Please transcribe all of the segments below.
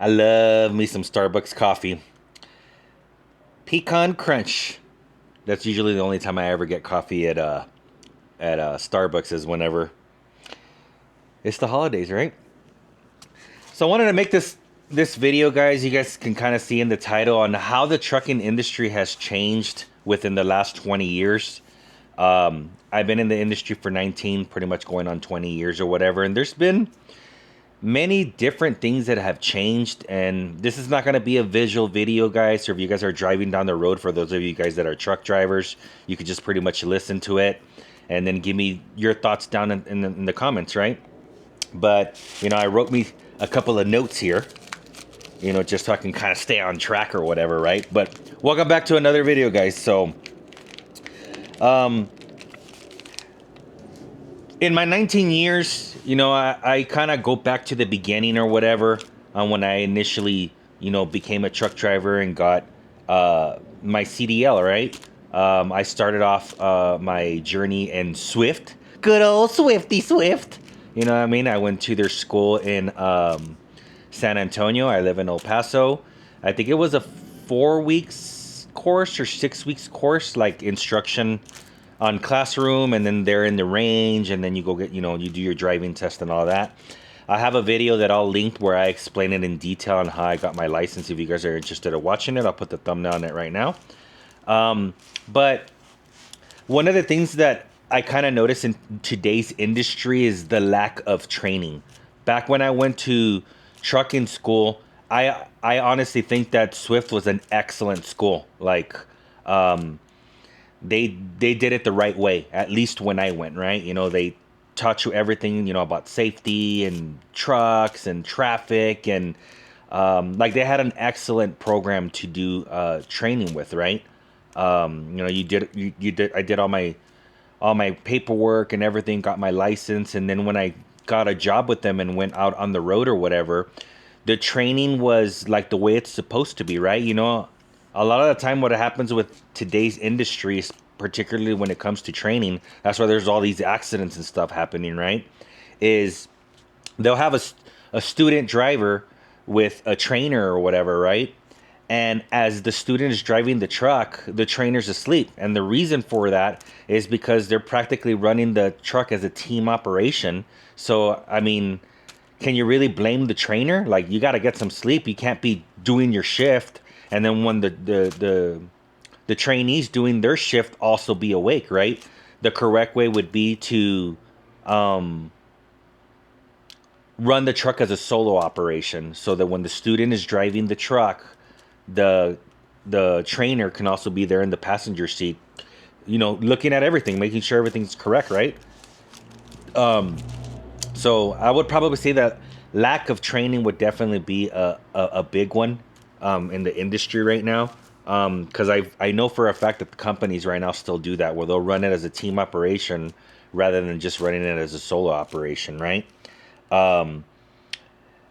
I love me some Starbucks coffee. Pecan Crunch. That's usually the only time I ever get coffee at Starbucks is whenever it's the holidays, right? So I wanted to make this video, guys. You guys can kind of see in the title on how the trucking industry has changed within the last 20 years. I've been in the industry for 19, pretty much going on 20 years or whatever, and there's been many different things that have changed. And this is not going to be a visual video, guys. So if you guys are driving down the road, for those of you guys that are truck drivers, you could just pretty much listen to it and then give me your thoughts down in the comments, right? But I wrote me a couple of notes here, just so I can kind of stay on track or whatever, right? But welcome back to another video, guys. So um in my 19 years, I kind of go back to the beginning or whatever, when I initially, became a truck driver and got my CDL, right? I started off my journey in Swift. Good old Swifty Swift. You know what I mean? I went to their school in San Antonio. I live in El Paso. I think it was a 4 weeks course or 6 weeks course, like instruction on classroom, and then they're in the range, and then you go get, you do your driving test and all that. I have a video that I'll link where I explain it in detail on how I got my license. If you guys are interested in watching it, I'll put the thumbnail on it right now. But one of the things that I kind of noticed in today's industry is the lack of training. Back when I went to trucking school, I honestly think that Swift was an excellent school. Like, they did it the right way, at least when I went, right? They taught you everything, about safety and trucks and traffic, and like they had an excellent program to do training with, right? You did I did all my paperwork and everything, got my license, and then when I got a job with them and went out on the road or whatever, the training was like the way it's supposed to be, right? A lot of the time what happens with today's industry, particularly when it comes to training, that's why there's all these accidents and stuff happening, right? Is they'll have a student driver with a trainer or whatever, right? And as the student is driving the truck, the trainer's asleep. And the reason for that is because they're practically running the truck as a team operation. So, I mean, can you really blame the trainer? Like, you got to get some sleep. You can't be doing your shift and then when the trainees doing their shift also be awake, right? The correct way would be to run the truck as a solo operation, so that when the student is driving the truck, the trainer can also be there in the passenger seat, looking at everything, making sure everything's correct, right? So I would probably say that lack of training would definitely be a big one in the industry right now. Because I know for a fact that the companies right now still do that, where they'll run it as a team operation rather than just running it as a solo operation, right? I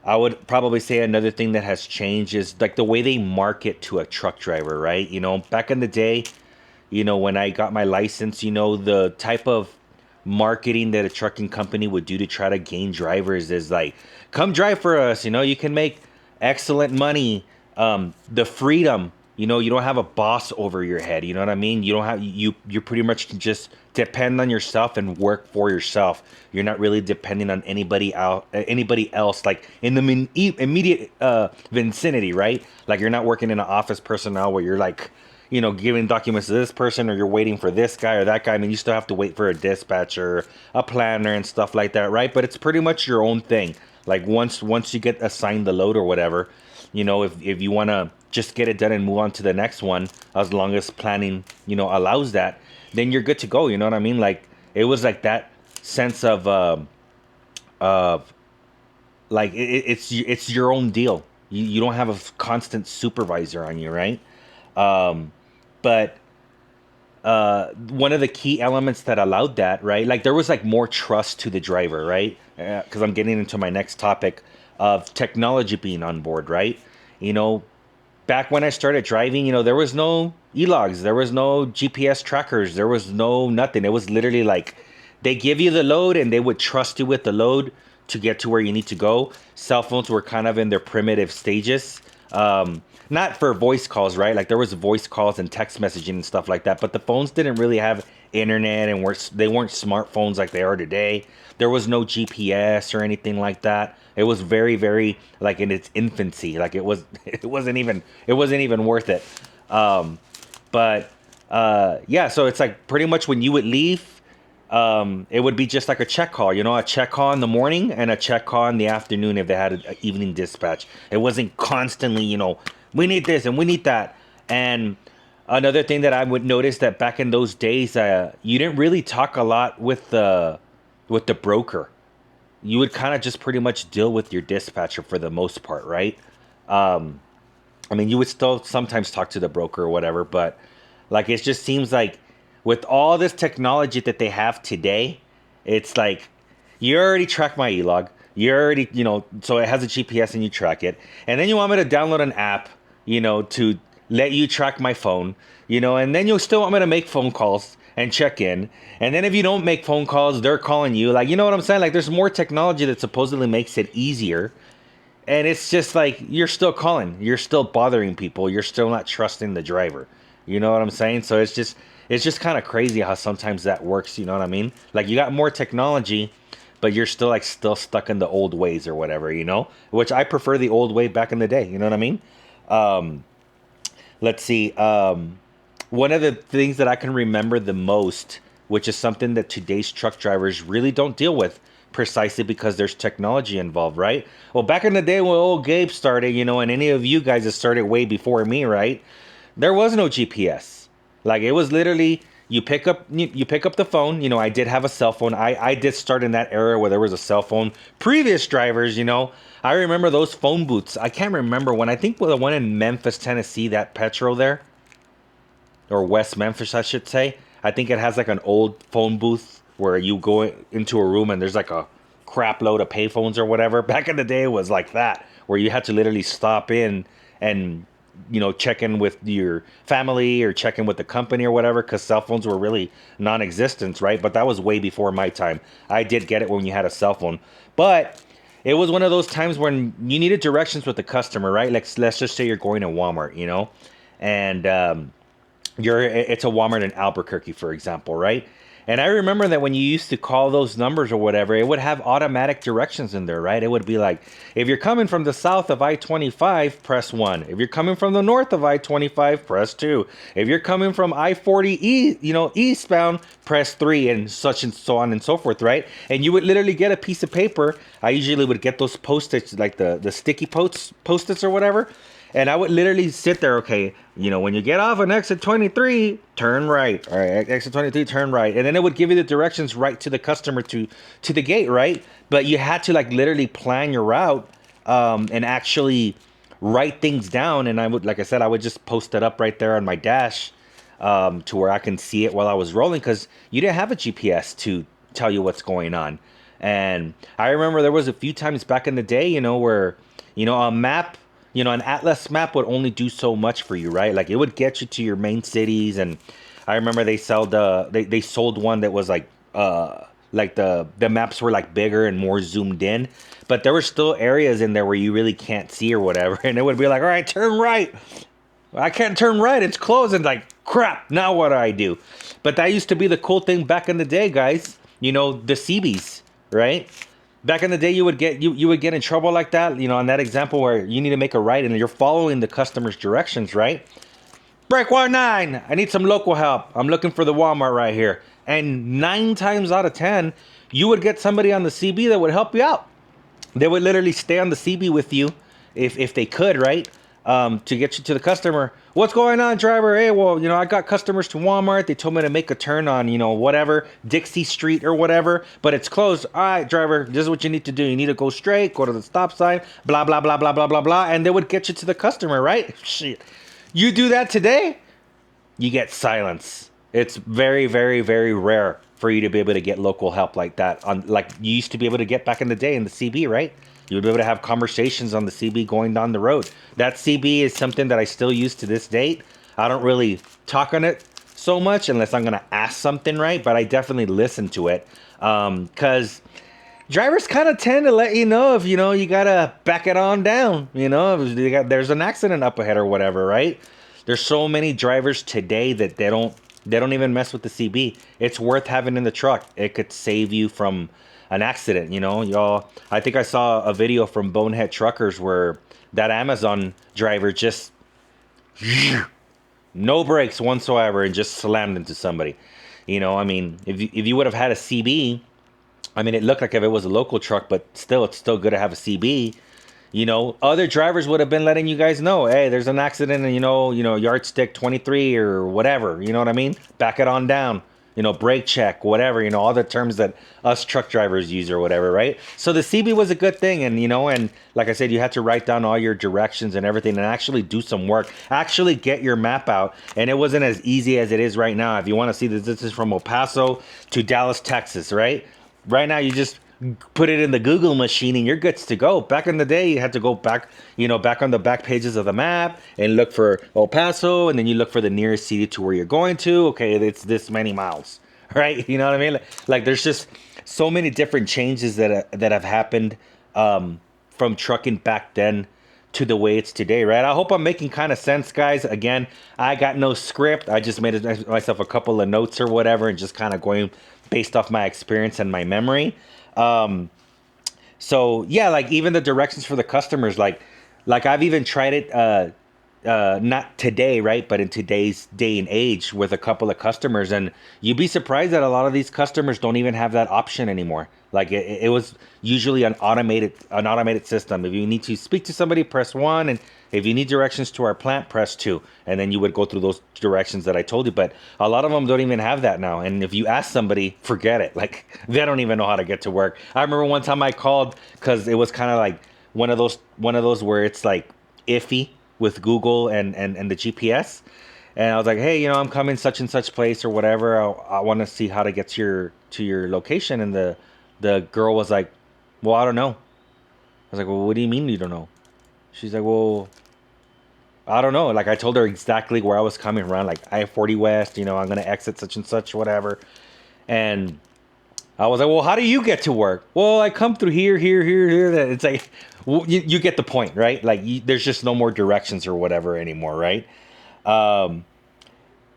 would probably say another thing that has changed is like the way they market to a truck driver, right? Back in the day, when I got my license, the type of marketing that a trucking company would do to try to gain drivers is like, come drive for us, you can make excellent money. The freedom, you don't have a boss over your head, you know what I mean? You don't have, you pretty much can just depend on yourself and work for yourself. You're not really depending on anybody else, like in the immediate vicinity, right? Like, you're not working in an office personnel where you're like, giving documents to this person, or you're waiting for this guy or that guy. I mean, you still have to wait for a dispatcher, a planner, and stuff like that, right? But it's pretty much your own thing. Like, once you get assigned the load or whatever, if you want to just get it done and move on to the next one, as long as planning, allows that, then you're good to go. You know what I mean? Like, it was like that sense of like it's your own deal. You don't have a constant supervisor on you, right? But one of the key elements that allowed that, right? Like, there was like more trust to the driver, right? Because I'm getting into my next topic of technology being on board, right? You know, Back when I started driving, there was no e-logs, there was no GPS trackers, there was no nothing. It was literally like they give you the load and they would trust you with the load to get to where you need to go. Cell phones were kind of in their primitive stages. Not for voice calls, right? Like there was voice calls and text messaging and stuff like that, but the phones didn't really have internet and they weren't smartphones like they are today. There was no GPS or anything like that. It was very, very like in its infancy. Like it wasn't even worth it. But yeah, so it's like pretty much when you would leave, it would be just like a check call, a check call in the morning and a check call in the afternoon if they had an evening dispatch. It wasn't constantly, we need this and we need that. And another thing that I would notice that back in those days, you didn't really talk a lot with the broker. You would kind of just pretty much deal with your dispatcher for the most part, right? Um, I mean, you would still sometimes talk to the broker or whatever, but like it just seems like with all this technology that they have today, it's like you already track my e-log. You already, so it has a GPS and you track it. And then you want me to download an app, to let you track my phone, and then you still want me to make phone calls and check in. And then if you don't make phone calls, they're calling you. Like, you know what I'm saying? Like there's more technology that supposedly makes it easier. And it's just like you're still calling, you're still bothering people, you're still not trusting the driver. You know what I'm saying? So it's just kind of crazy how sometimes that works, you know what I mean? Like you got more technology, but you're still stuck in the old ways or whatever, Which I prefer the old way back in the day, you know what I mean? Um let's see. One of the things that I can remember the most, which is something that today's truck drivers really don't deal with, precisely because there's technology involved, right? Well, back in the day when old Gabe started, and any of you guys that started way before me, right? There was no GPS. Like it was literally you pick up the phone. I did have a cell phone. I did start in that era where there was a cell phone. Previous drivers, I remember those phone booths. I can't remember when. I think the one in Memphis, Tennessee, that Petro there, or West Memphis, I should say. I think it has like an old phone booth where you go into a room and there's like a crap load of payphones or whatever. Back in the day, it was like that, where you had to literally stop in and check in with your family or check in with the company or whatever, because cell phones were really non-existent, right? But that was way before my time. I did get it when you had a cell phone, but it was one of those times when you needed directions with the customer, right? Like let's just say you're going to Walmart, and it's a Walmart in Albuquerque, for example, right? And I remember that when you used to call those numbers or whatever, it would have automatic directions in there, right? It would be like, if you're coming from the south of I-25, press 1. If you're coming from the north of I-25, press 2. If you're coming from I-40 eastbound, press 3, and such and so on and so forth, right? And you would literally get a piece of paper. I usually would get those post-its, like the sticky post-its or whatever. And I would literally sit there, okay, when you get off on exit 23, turn right. All right, exit 23, turn right. And then it would give you the directions right to the customer to the gate, right? But you had to like literally plan your route and actually write things down. And I would, like I said, I would just post it up right there on my dash to where I can see it while I was rolling, because you didn't have a GPS to tell you what's going on. And I remember there was a few times back in the day, where, a map, an atlas map would only do so much for you, right? Like it would get you to your main cities. And I remember they sold one that was like the maps were like bigger and more zoomed in, but there were still areas in there where you really can't see or whatever. And it would be like, all right, turn right. I can't turn right. It's closed. And like, crap, now what do I do? But that used to be the cool thing back in the day, guys. The CBs, right? Back in the day, you would get in trouble like that, on that example where you need to make a right and you're following the customer's directions, right? Break 19, I need some local help. I'm looking for the Walmart right here. And 9 times out of 10, you would get somebody on the CB that would help you out. They would literally stay on the CB with you if they could, right? To get you to the customer. What's going on, driver? Hey, well, I got customers to Walmart. They told me to make a turn on, whatever, Dixie Street or whatever, but it's closed. All right, driver, this is what you need to do. You need to go straight, go to the stop sign, blah, blah, blah, blah, blah, blah, blah. And they would get you to the customer, right? Shit. You do that today, you get silence. It's very, very, very rare for you to be able to get local help like that, like you used to be able to get back in the day in the CB, right? You would be able to have conversations on the CB going down the road. That CB is something that I still use to this date. I don't really talk on it so much unless I'm going to ask something, right? But I definitely listen to it because drivers kind of tend to let you know if you gotta back it on down. If there's an accident up ahead or whatever, right? There's so many drivers today that they don't even mess with the CB. It's worth having in the truck. It could save you from an accident. Y'all. I think I saw a video from Bonehead Truckers where that Amazon driver just no brakes whatsoever and just slammed into somebody. I mean, if you would have had a CB, I mean, it looked like if it was a local truck, but still, it's still good to have a CB. Other drivers would have been letting you guys know, hey, there's an accident, and yardstick 23 or whatever. You know what I mean? Back it on down. Brake check, whatever. All the terms that us truck drivers use or whatever, right? So the CB was a good thing, and like I said, you had to write down all your directions and everything, and actually do some work. Actually get your map out, and it wasn't as easy as it is right now. If you want to see this is from El Paso to Dallas, Texas, right? Right now, you just put it in the Google machine and you're good to go. Back in the day, you had to go back, back on the back pages of the map and look for El Paso, and then you look for the nearest city to where you're going to. Okay, it's this many miles, right? You know what I mean? Like there's just so many different changes that have happened from trucking back then to the way it's today, right? I hope I'm making kind of sense, guys. Again, I got no script. I just made myself a couple of notes or whatever and just kind of going based off my experience and my memory. So yeah, like even the directions for the customers, like I've even tried it, not today, right? But in today's day and age with a couple of customers, and you'd be surprised that a lot of these customers don't even have that option anymore. Like it was usually an automated system. If you need to speak to somebody, press 1, and if you need directions to our plant, press 2, and then you would go through those directions that I told you. But a lot of them don't even have that now. And if you ask somebody, forget it. Like they don't even know how to get to work. I remember one time I called because it was kind of like one of those where it's like iffy with Google and the GPS. And I was like, hey, I'm coming such and such place or whatever. I want to see how to get to your location. And the girl was like, well, I don't know. I was like, well, what do you mean you don't know? She's like, well, I don't know. Like I told her exactly where I was coming around, like I-40 West, I'm going to exit such and such, whatever. And I was like, well, how do you get to work? Well, I come through here, here, here, here. It's like, well, you get the point, right? Like there's just no more directions or whatever anymore, right? Um,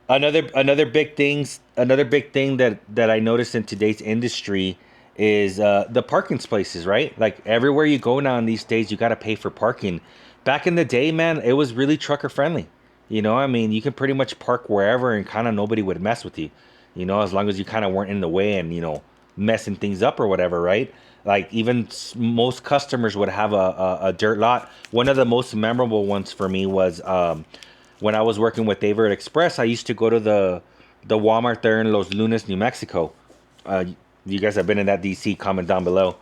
another big thing that I noticed in today's industry is the parking spaces, right? Like everywhere you go now in these days, you got to pay for parking. Back in the day, man, it was really trucker friendly. I mean, you can pretty much park wherever and kind of nobody would mess with you. As long as you kind of weren't in the way and messing things up or whatever, right? Like even most customers would have a dirt lot. One of the most memorable ones for me was when I was working with David Express. I used to go to the Walmart there in Los Lunas, New Mexico. You guys have been in that DC, comment down below.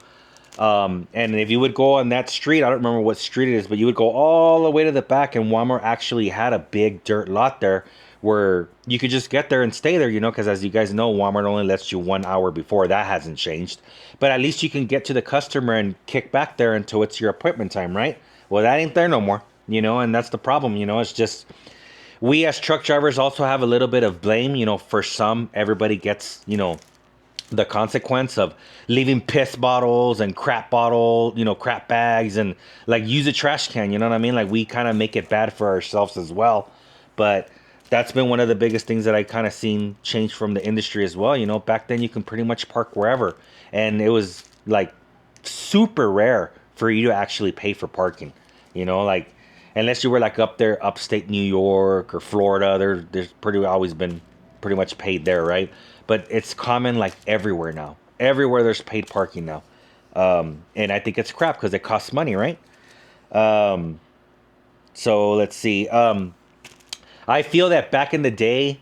And if you would go on that street, I don't remember what street it is, but you would go all the way to the back, and Walmart actually had a big dirt lot there where you could just get there and stay there, because as you guys know, Walmart only lets you 1 hour before. That hasn't changed. But at least you can get to the customer and kick back there until it's your appointment time, right? Well, that ain't there no more, and that's the problem, it's just we as truck drivers also have a little bit of blame, for some. Everybody gets, the consequence of leaving piss bottles and crap bags, and like use a trash can, you know what I mean? Like we kind of make it bad for ourselves as well. But that's been one of the biggest things that I kind of seen change from the industry as well. Back then you can pretty much park wherever, and it was like super rare for you to actually pay for parking, like unless you were like up there, upstate New York or Florida, there's pretty always been pretty much paid there, right? But it's common like everywhere now. Everywhere there's paid parking now. And I think it's crap because it costs money, right? Um, so let's see. I feel that back in the day,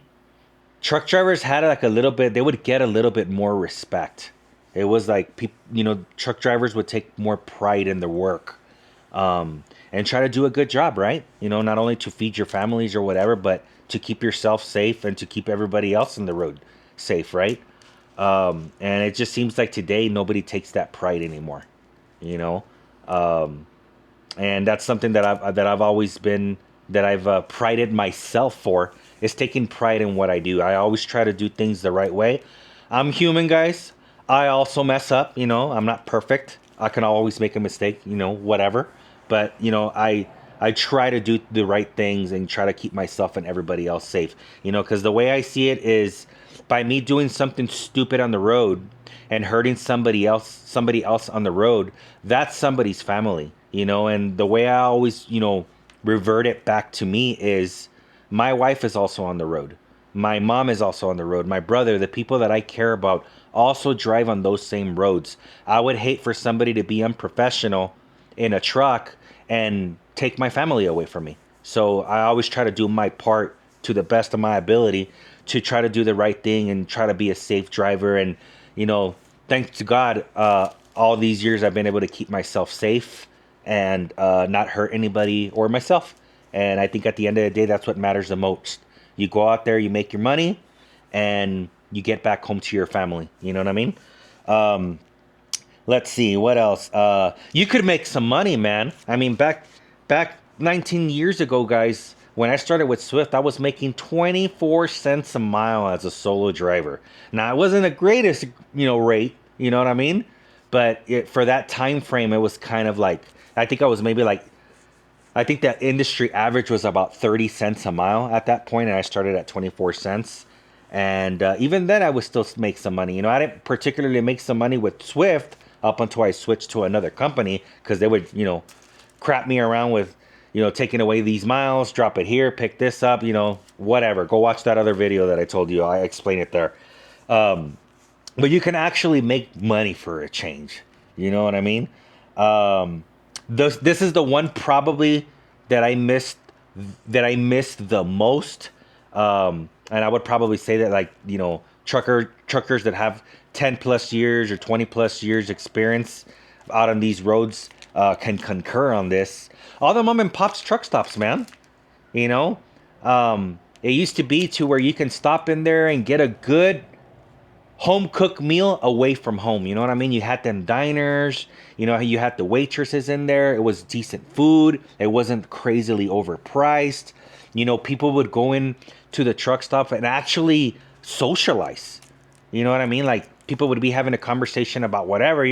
truck drivers had like a little bit, they would get a little bit more respect. It was like people, truck drivers would take more pride in their work. And try to do a good job, right? Not only to feed your families or whatever, but to keep yourself safe and to keep everybody else on the road safe, right? And it just seems like today nobody takes that pride anymore, you know. Um, and that's something that I've always been that I've prided myself for is taking pride in what I do. I always try to do things the right way. I'm human, guys. I also mess up, I'm not perfect. I can always make a mistake, whatever. But, I try to do the right things and try to keep myself and everybody else safe, because the way I see it is by me doing something stupid on the road and hurting somebody else on the road, that's somebody's family, and the way I always, revert it back to me is my wife is also on the road. My mom is also on the road. My brother, the people that I care about, also drive on those same roads. I would hate for somebody to be unprofessional in a truck and take my family away from me. So I always try to do my part to the best of my ability to try to do the right thing and try to be a safe driver. And, thanks to God, all these years I've been able to keep myself safe and not hurt anybody or myself. And I think at the end of the day, that's what matters the most. You go out there, you make your money, and you get back home to your family. You know what I mean? Um, let's see what else. You could make some money, man. I mean, back 19 years ago, guys, when I started with Swift, I was making 24 cents a mile as a solo driver. Now, it wasn't the greatest, rate. You know what I mean? But for that time frame, it was kind of like I think I was maybe like I think that industry average was about 30 cents a mile at that point, and I started at 24 cents. And even then, I would still make some money. I didn't particularly make some money with Swift up until I switched to another company because they would, crap me around with, taking away these miles, drop it here, pick this up, whatever. Go watch that other video that I told you. I explain it there. Um, but you can actually make money for a change. You know what I mean? Um, this is the one probably that I missed the most. And I would probably say that like truckers that have 10 plus years or 20 plus years experience out on these roads can concur on this. All the mom and pops truck stops, man. You know, it used to be to where you can stop in there and get a good home cooked meal away from home. You know what I mean? You had them diners, you had the waitresses in there. It was decent food. It wasn't crazily overpriced. People would go in to the truck stop and actually socialize. You know what I mean? Like people would be having a conversation about whatever,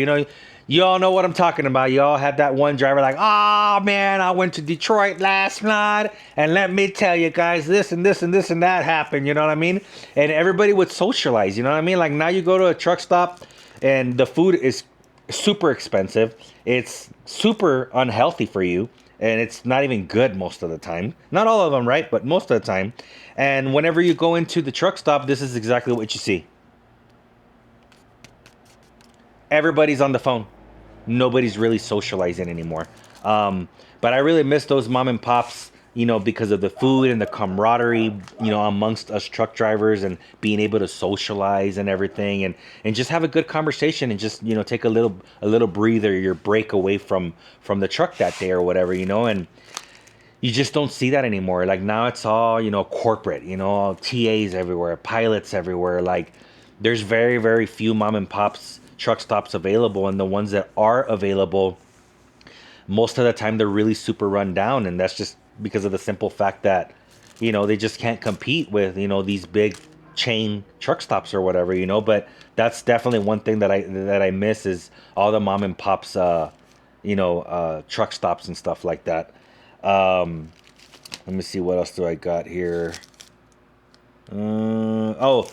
you all know what I'm talking about. You all had that one driver like, oh man, I went to Detroit last night and let me tell you guys, this and this and this and that happened. You know what I mean? And everybody would socialize. You know what I mean? Like now you go to a truck stop and the food is super expensive. It's super unhealthy for you. And it's not even good most of the time. Not all of them, right? But most of the time. And whenever you go into the truck stop, this is exactly what you see. Everybody's on the phone. Nobody's really socializing anymore. But I really miss those mom and pops, because of the food and the camaraderie, amongst us truck drivers and being able to socialize and everything and just have a good conversation and just, take a little breather, your break away from the truck that day or whatever, and you just don't see that anymore. Like now it's all, corporate, TAs everywhere, pilots everywhere. Like there's very, very few mom and pops truck stops available, and the ones that are available, most of the time they're really super run down, and that's just because of the simple fact that they just can't compete with these big chain truck stops or whatever. But that's definitely one thing that I miss is all the mom and pops truck stops and stuff like that. um Let me see what else do I got here. Oh,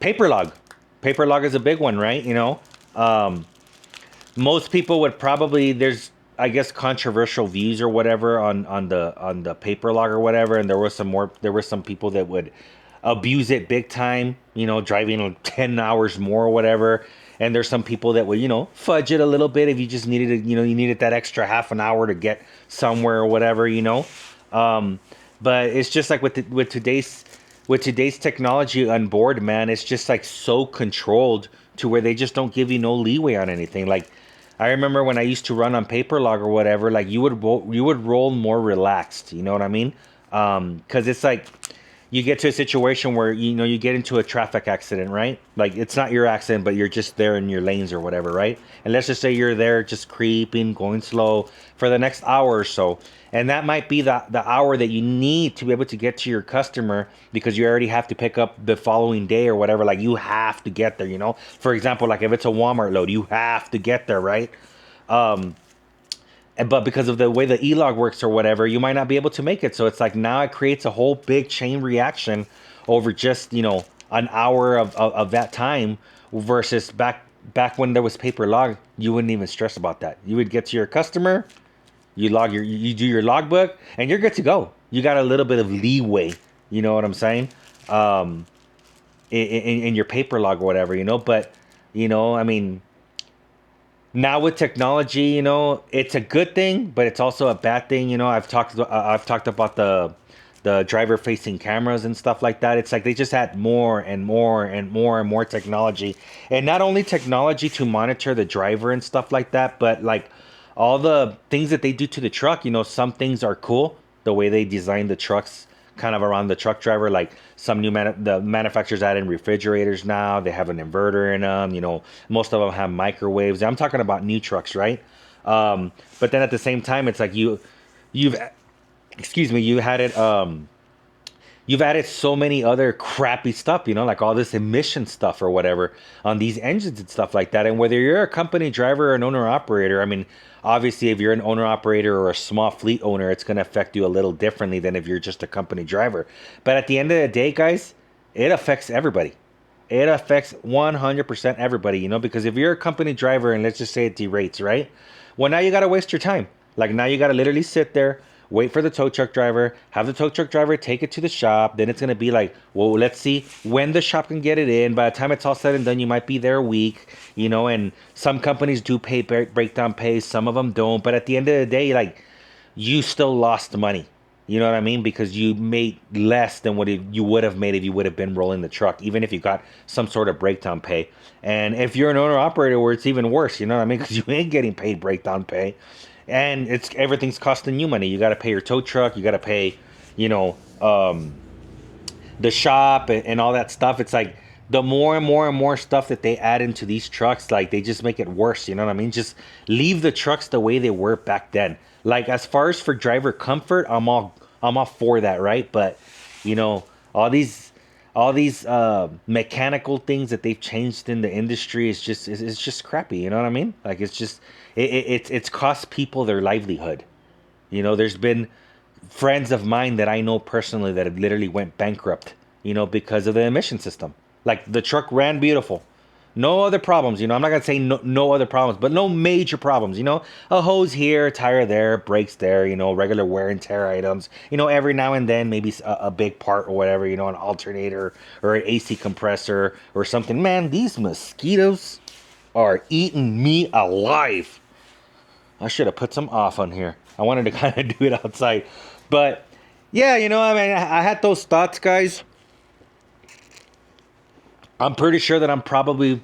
paper log. Paper log is a big one, right? Um, most people would probably there's I guess controversial views or whatever on the paper log or whatever, and there were some people that would abuse it big time, driving like 10 hours more or whatever. And there's some people that would, fudge it a little bit if you just needed to, you needed that extra half an hour to get somewhere or whatever. Um, but it's just like with today's technology on board, man, it's just like so controlled to where they just don't give you no leeway on anything. Like I remember when I used to run on paper log or whatever, like you would roll more relaxed. You know what I mean? Because it's like you get to a situation where you get into a traffic accident, right? Like it's not your accident, but you're just there in your lanes or whatever, right? And let's just say you're there just creeping, going slow for the next hour or so. And that might be the hour that you need to be able to get to your customer because you already have to pick up the following day or whatever. Like you have to get there. For example, like if it's a Walmart load, you have to get there, right? But because of the way the e-log works or whatever, you might not be able to make it. So it's like now it creates a whole big chain reaction over just an hour of that time versus back when there was paper log. You wouldn't even stress about that. You would get to your customer, you do your logbook, and you're good to go. You got a little bit of leeway. You know what I'm saying? In your paper log or whatever. But I mean, now with technology, it's a good thing, but it's also a bad thing. I've talked about the driver facing cameras and stuff like that. It's like they just had more and more and more and more technology, and not only technology to monitor the driver and stuff like that, but like all the things that they do to the truck. Some things are cool, the way they design the trucks kind of around the truck driver. Like some the manufacturers add in refrigerators now. They have an inverter in them. Most of them have microwaves. I'm talking about new trucks, right? But then at the same time, it's like you've excuse me, you've added so many other crappy stuff, like all this emission stuff or whatever on these engines and stuff like that. And whether you're a company driver or an owner operator, I mean, obviously, if you're an owner operator or a small fleet owner, it's going to affect you a little differently than if you're just a company driver. But at the end of the day, guys, it affects everybody. It affects 100% everybody, because if you're a company driver and let's just say it derates, right? Well, now you got to waste your time. Like now you got to literally sit there, wait for the tow truck driver, have the tow truck driver take it to the shop. Then it's going to be like, well, let's see when the shop can get it in. By the time it's all said and done, you might be there a week, and some companies do pay breakdown pay, some of them don't. But at the end of the day, like you still lost money. You know what I mean? Because you made less than what you would have made if you would have been rolling the truck, even if you got some sort of breakdown pay. And if you're an owner operator, where it's even worse, you know what I mean? Because you ain't getting paid breakdown pay, and everything's costing you money. You got to pay your tow truck, you got to pay, the shop and all that stuff. It's like the more and more and more stuff that they add into these trucks, like they just make it worse. You know what I mean? Just leave the trucks the way they were back then. Like as far as for driver comfort, I'm all for that, right? But all these mechanical things that they've changed in the industry is just it's just crappy. You know what I mean? Like it's cost people their livelihood. There's been friends of mine that I know personally that have literally went bankrupt, because of the emission system. Like the truck ran beautiful. No other problems, I'm not going to say no other problems, but no major problems, A hose here, a tire there, brakes there, regular wear and tear items. Every now and then maybe a big part or whatever, an alternator or an AC compressor or something. Man, these mosquitoes are eating me alive. I should have put some off on here. I wanted to kind of do it outside. But yeah, I mean, I had those thoughts, guys. I'm pretty sure that I'm probably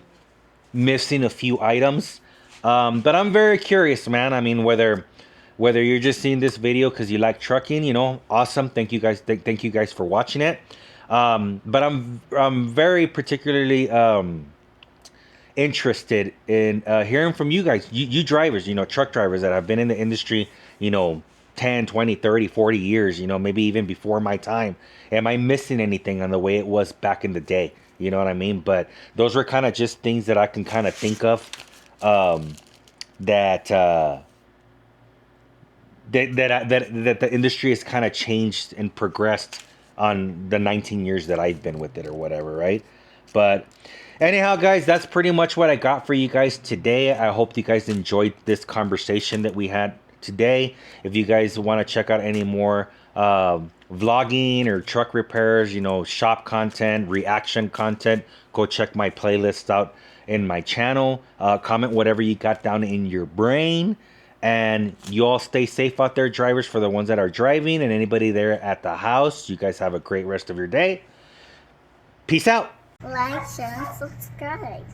missing a few items. But I'm very curious, man. I mean, whether you're just seeing this video because you like trucking, awesome. Thank you guys. Thank you guys for watching it. But I'm very particularly interested in hearing from you guys, you drivers, truck drivers that have been in the industry, 10, 20, 30, 40 years, maybe even before my time. Am I missing anything on the way it was back in the day? You know what I mean? But those were kind of just things that I can kind of think of that the industry has kind of changed and progressed on the 19 years that I've been with it or whatever, right? But anyhow, guys, that's pretty much what I got for you guys today. I hope you guys enjoyed this conversation that we had today. If you guys want to check out any more vlogging or truck repairs, shop content, reaction content, go check my playlists out in my channel. Comment whatever you got down in your brain. And you all stay safe out there, drivers, for the ones that are driving and anybody there at the house. You guys have a great rest of your day. Peace out. Like, share, and subscribe.